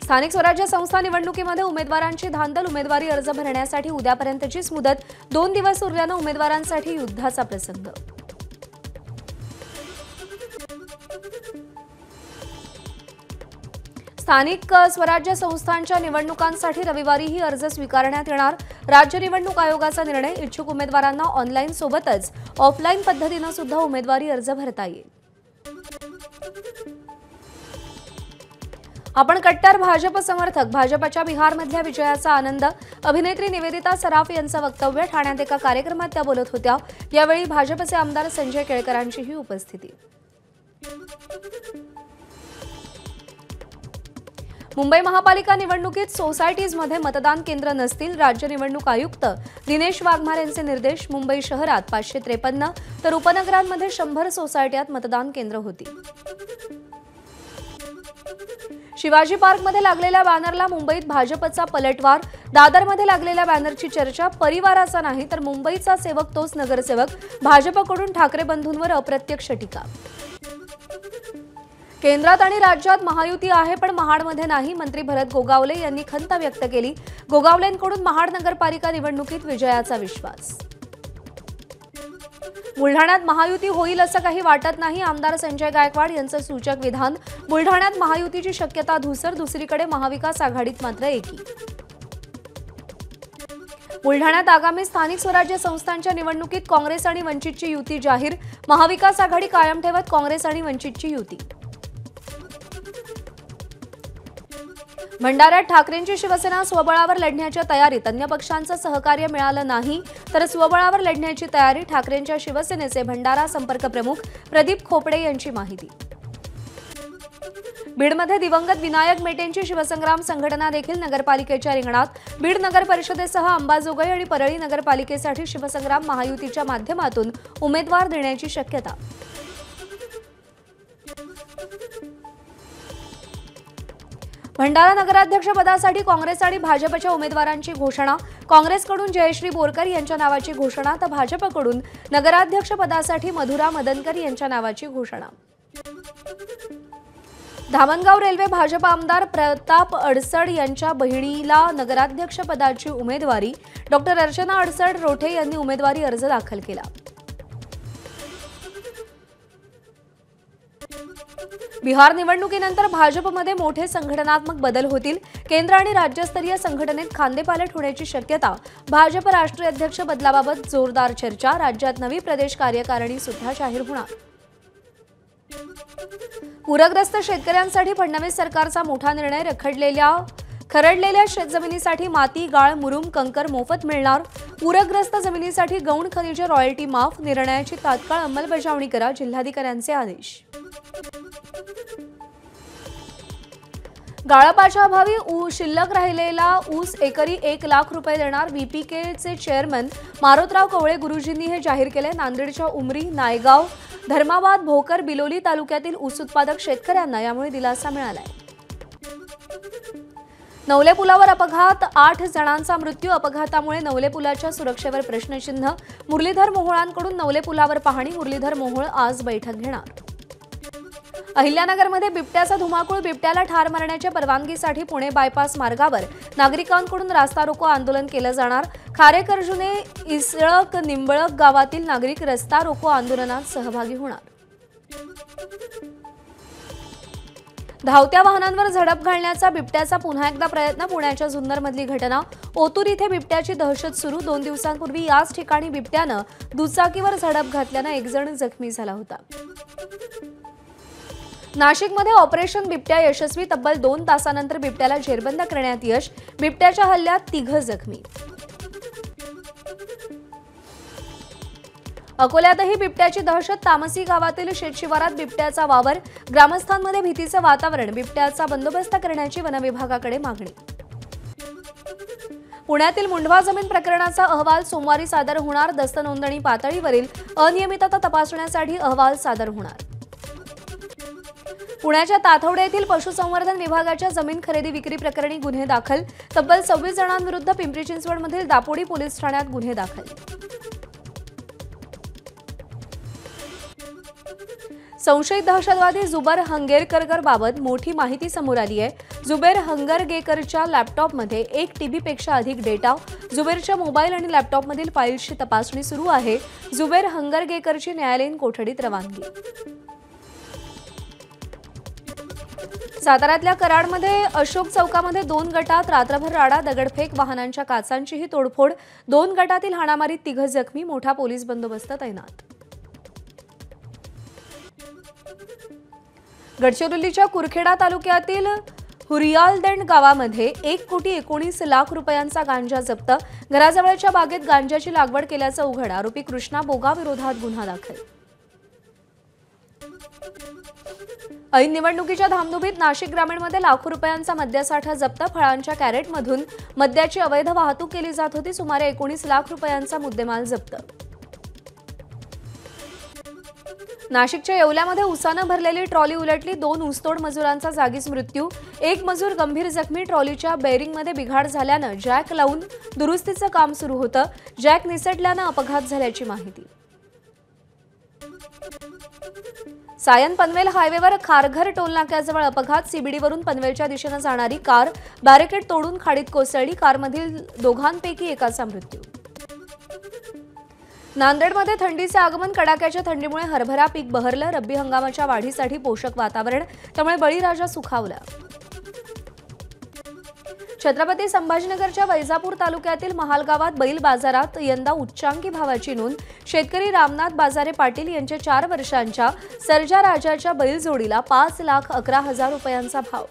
स्थानिक स्वराज्य संस्था निवडणुकीमध्ये उमेदवारांची धांदल। उमेदवारी अर्ज भरण्यासाठी उद्यापर्यंतचीच मुदत। 2 दिवस उरल्याने उमेदवारांसाठी युद्धाचा प्रसंग। स्थानिक स्वराज्य संस्थांच्या निवडणुकांसाठी रविवारीही अर्ज स्वीकारण्यात येणार। राज्य निवडणूक आयोगाचा निर्णय। इच्छुक उमेदवारांना ऑनलाईन सोबतच ऑफलाईन पद्धतीने सुद्धा उमेदवारी अर्ज भरता येईल। आपण कट्टर भाजप समर्थक। भाजपच्या बिहारमधल्या विजयाचा आनंद। अभिनेत्री निवेदिता सराफ यांचं वक्तव्य। ठाण्यात एका कार्यक्रमात त्या बोलत होत्या। यावेळी भाजपचे आमदार संजय केळकरांचीही उपस्थिती। मुंबई महापालिका निवडणुकीत सोसायटीजमध्ये मतदान केंद्र नसतील। राज्य निवडणूक आयुक्त दिनेश वाघमारे यांचे निर्देश। मुंबई शहरात 553 तर उपनगरांमध्ये 100 सोसायट्यात मतदान केंद्र होती। शिवाजी पार्कमध्ये लागलेल्या बॅनरला मुंबईत भाजपचा पलटवार। दादरमध्ये लागलेल्या बॅनरची चर्चा। परिवाराचा नाही तर मुंबईचा सेवक तोच नगरसेवक। भाजपकडून ठाकरे बंधूंवर अप्रत्यक्ष टीका। केंद्रात आणि राज्यात महायुती आहे पण महाडमध्ये नाही। मंत्री भरत गोगावले यांनी खंत व्यक्त केली। गोगावलेंकडून महाड नगरपालिका निवडणुकीत विजयाचा विश्वास। बुलढाण्यात महायुती होईल असं काही वाटत नाही। आमदार संजय गायकवाड यांचं सूचक विधान। बुलढाण्यात महायुतीची शक्यता धुसर। दुसरीकडे महाविकास आघाडीत मात्र एकी। बुलढाण्यात आगामी स्थानिक स्वराज्य संस्थांच्या निवडणुकीत काँग्रेस आणि वंचितची युती जाहीर। महाविकास आघाडी कायम ठेवत काँग्रेस आणि वंचितची युती। भंडाऱ्यात ठाकरेंची शिवसेना स्वबळावर लढण्याच्या तयारीत। अन्य पक्षांचं सहकार्य मिळालं नाही तर स्वबळावर लढण्याची तयारी। ठाकरेंच्या शिवसेनेचे भंडारा संपर्क प्रमुख प्रदीप खोपडे यांची माहिती। बीडमध्ये दिवंगत विनायक मेटेंची शिवसंग्राम संघटना देखील नगरपालिकेच्या रिंगणात। बीड नगर परिषदेसह अंबाजोगाई आणि परळी नगरपालिकेसाठी शिवसंग्राम महायुतीच्या माध्यमातून उमेदवार देण्याची शक्यता। भंडारा नगराध्यक्षपदासाठी काँग्रेस आणि भाजपच्या उमेदवारांची घोषणा। काँग्रेसकडून जयश्री बोरकर यांच्या नावाची घोषणा तर भाजपकडून नगराध्यक्षपदासाठी मधुरा मदनकर यांच्या नावाची घोषणा। धामणगाव रेल्वे भाजप आमदार प्रताप अडसड यांच्या बहिणीला नगराध्यक्षपदाची उमेदवारी। डॉक्टर अर्चना अडसड रोठे यांनी उमेदवारी अर्ज दाखल केला। बिहार निवडणुकीनंतर भाजपमध्ये मोठे संघटनात्मक बदल होतील। केंद्र आणि राज्यस्तरीय संघटनेत खांदेपालट होण्याची शक्यता। भाजप राष्ट्रीय अध्यक्ष बदलाबाबत जोरदार चर्चा। राज्यात नवी प्रदेश कार्यकारिणी सुद्धा जाहीर होणार। पूरग्रस्त शेतकऱ्यांसाठी फडणवीस सरकारचा मोठा निर्णय। खरडलेल्या शेतजमिनीसाठी माती, गाळ, मुरुम, कंकर मोफत मिळणार। पूरग्रस्त जमिनीसाठी गौण खनिज रॉयल्टी माफ। निर्णयाची तात्काळ अंमलबजावणी करा। जिल्हाधिकाऱ्यांचे आदेश। गाळपाच्या अभावी शिल्लक राहिलेला ऊस एकरी 1 लाख रुपये देणार। व्हीपीकेचे चेअरमन मारोतराव कवळे गुरुजींनी हे जाहीर केले। नांदेडच्या उमरी, नायगाव, धर्माबाद, भोकर, बिलोली तालुक्यातील ऊस उत्पादक शेतकऱ्यांना यामुळे दिलासा मिळालाय। नवले पुलावर अपघात, 8 जणांचा मृत्यू। अपघातामुळे नवले पुलाच्या सुरक्षेवर प्रश्नचिन्ह। मुरलीधर मोहोळांकडून नवले पुलावर पाहणी। मुरलीधर मोहोळ आज बैठक घेणार। अहिल्यानगरमध्ये बिबट्याचा धुमाकूळ। बिबट्याला ठार मारण्याच्या परवानगीसाठी पुणे बायपास मार्गावर नागरिकांकडून रास्ता रोको आंदोलन केलं जाणार। खारेकर्जुने, इसळक, निंबळक गावातील नागरिक रस्ता रोको आंदोलनात सहभागी होणार। धावत्या वाहनांवर झडप घालण्याचा बिबट्याचा पुन्हा एकदा प्रयत्न। पुण्याच्या जुन्नरमधली घटना। ओतूर इथे बिबट्याची दहशत सुरू। 2 दिवसांपूर्वी याच ठिकाणी बिबट्यानं दुचाकीवर झडप घातल्यानं 1 जण जखमी झाला होता। नाशिकमध्ये ऑपरेशन बिबट्या यशस्वी। तब्बल 2 तासानंतर बिबट्याला जेरबंद करण्यात यश। बिबट्याच्या हल्ल्यात 3 जखमी। अकोल्यातही बिबट्याची दहशत। तामसी गावातील शेतशिवारात बिबट्याचा वावर। ग्रामस्थांमध्ये भीतीचं वातावरण। बिबट्याचा बंदोबस्त करण्याची वनविभागाकडे मागणी। पुण्यातील मुंढवा जमीन प्रकरणाचा अहवाल सोमवारी सादर होणार। दस्त नोंदणी पातळीवरील अनियमितता तपासण्यासाठी अहवाल सादर होणार। पुण्याच्या ताथवडे येथील पशुसंवर्धन विभागाच्या जमीन खरेदी विक्री प्रकरणी गुन्हे दाखल। तब्बल 26 जणांविरुद्ध पिंपरी चिंचवडमधील दापोडी पोलीस ठाण्यात गुन्हे दाखल। संशयित दहशतवादी जुबेर हंगेरकर बाबत मोठी माहिती समोर आली आहे। जुबेर हंगरगेकरच्या लॅपटॉपमध्ये 1 TB पेक्षा अधिक डेटा, जुबेरच्या मोबाईल आणि लॅपटॉपमधील फाईल्सची तपासणी सुरू आहे। जुबेर हंगरगेकरची न्यायालयीन कोठडीत रवानगी। साताऱ्यातल्या कराडमध्ये अशोक चौकामध्ये 2 गटात रात्रभर राडा, दगडफेक, वाहनांच्या काचांचीही तोडफोड, 2 गटातील हाणामारीत 3 जखमी, मोठा पोलीस बंदोबस्त तैनात। गडचिरोलीच्या कुरखेडा तालुक्यातील हुरियालदंड गावामध्ये 1,19,00,000 रुपयांचा गांजा जप्त, घराजवळच्या बागेत गांजाची लागवड केल्याचं उघड, आरोपी कृष्णा बोगा विरोधात गुन्हा दाखल। ऐन निवडणुकीच्या धामधुमीत नाशिक ग्रामीणमध्ये लाखो रुपयांचा मद्यसाठा जप्त, फळांच्या कॅरेटमधून मद्याची अवैध वाहतूक केली जात होती, सुमारे 19 लाख रुपयांचा मुद्देमाल जप्त। नाशिकच्या येवल्यामध्ये उसानं भरलेली ट्रॉली उलटली, 2 ऊसतोड मजुरांचा जागीच मृत्यू, 1 मजूर गंभीर जखमी, ट्रॉलीच्या बेअरिंगमध्ये बिघाड झाल्यानं जॅक लावून दुरुस्तीचं काम सुरू होतं, जॅक निसटल्यानं अपघात झाल्याची माहिती। सायन पनवेल हायवेवर खारघर टोलनाक्याजवळ अपघात, सीबीडीवरून पनवेलच्या दिशेनं जाणारी कार बॅरिकेड तोडून खाडीत कोसळली, कारमधील दोघांपैकी एकाचा मृत्यू। नांदेडमध्ये थंडीचे आगमन, कडाक्याच्या थंडीमुळे हरभरा पीक बहरलं, रब्बी हंगामाच्या वाढीसाठी पोषक वातावरण, त्यामुळे बळीराजा सुखावला। छत्रपती संभाजीनगरच्या वैजापूर तालुक्यातील महाल गावात बैल बाजारात यंदा उच्चांकी भावाची नोंद, शेतकरी रामनाथ बाजारे पाटील यांच्या 4 वर्षांच्या सर्जा राजाच्या बैल जोडीला 5,11,000 रुपयांचा भाव।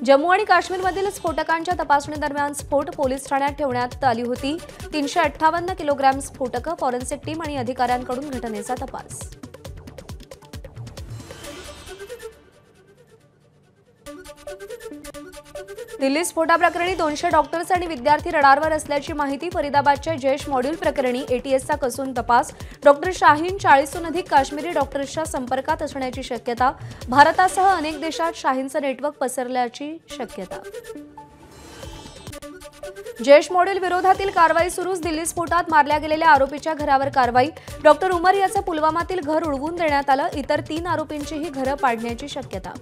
जम्मू आणि काश्मीरमधील स्फोटकांच्या तपासणीदरम्यान स्फोट, पोलीस ठाण्यात ठेवण्यात आली होती 358 किलोग्रॅम स्फोटकं, फॉरेन्सिक टीम आणि अधिकाऱ्यांकडून घटनेचा तपास। दिल्ली स्फोटाप्रकरणी 200 डॉक्टर्स आणि विद्यार्थी रडारवर असल्याची माहिती, फरीदाबादच्या जयश मॉड्यूल प्रकरणी एटीएसचा कसून तपास, डॉक्टर शाहीन 40हून अधिक काश्मीरी डॉक्टर्सच्या संपर्कात असण्याची शक्यता, भारतासह अनेक देशात शाहीनचं नेटवर्क पसरल्याची शक्यता। जयश मॉड्यूल विरोधातील कारवाई सुरूच, दिल्ली स्फोटात मारल्या गेलेल्या आरोपीच्या घरावर कारवाई, डॉक्टर उमर याचं पुलवामातील घर उडवून देण्यात आलं, इतर 3 आरोपींचीही घरं पाडण्याची शक्यता।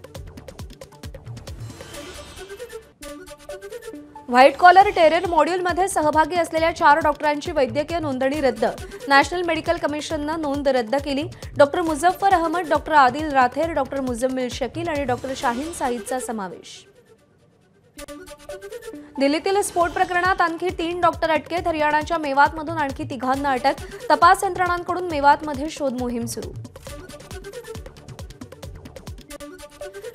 व्हाईट कॉलर टेरर मॉड्यूलमध्ये सहभागी असलेल्या 4 डॉक्टरांची वैद्यकीय नोंदणी रद्द, नॅशनल मेडिकल कमिशननं नोंद रद्द केली, doctor Muzaffar Ahmad, doctor Adil Rather, doctor Muzammil Shakeel आणि डॉक्टर शाहीन साईदचा समावेश। दिल्लीतील स्फोट प्रकरणात आणखी 3 डॉक्टर अटकेत, हरियाणाच्या मेवातमधून आणखी 3घांना अटक, तपास यंत्रणांकडून मेवातमध्ये शोध मोहीम सुरू।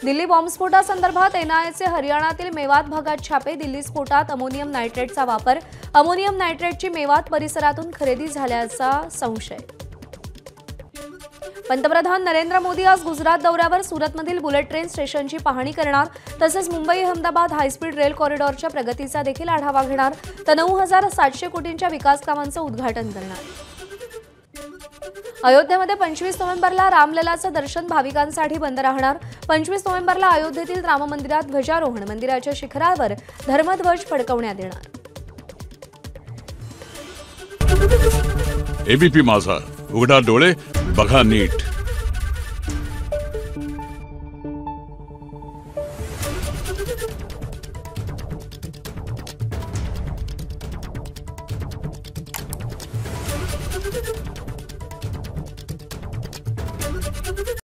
दिल्ली बॉम्बस्फोटासंदर्भात एनआयएचे हरियाणातील मेवात भागात छापे, दिल्ली स्फोटात अमोनियम नायट्रेटचा वापर, अमोनियम नायट्रेटची मेवात परिसरातून खरेदी झाल्याचा संशय। पंतप्रधान नरेंद्र मोदी आज गुजरात दौऱ्यावर, सुरतमधील बुलेट ट्रेन स्टेशनची पाहणी करणार, तसेच मुंबई अहमदाबाद हायस्पीड रेल कॉरिडॉरच्या प्रगतीचा देखील आढावा घेणार, तर 9,700 कोटींच्या विकास कामांचं उद्घाटन करणार। अयोध्येमध्ये 25 नोव्हेंबरला रामललाचं दर्शन भाविकांसाठी बंद राहणार, 25 नोव्हेंबरला अयोध्येतील राम मंदिरात ध्वजारोहण, मंदिराच्या शिखरावर धर्मध्वज फडकवण्यात येणार। एबीपी माझा, उघडा डोळे बघा नीट।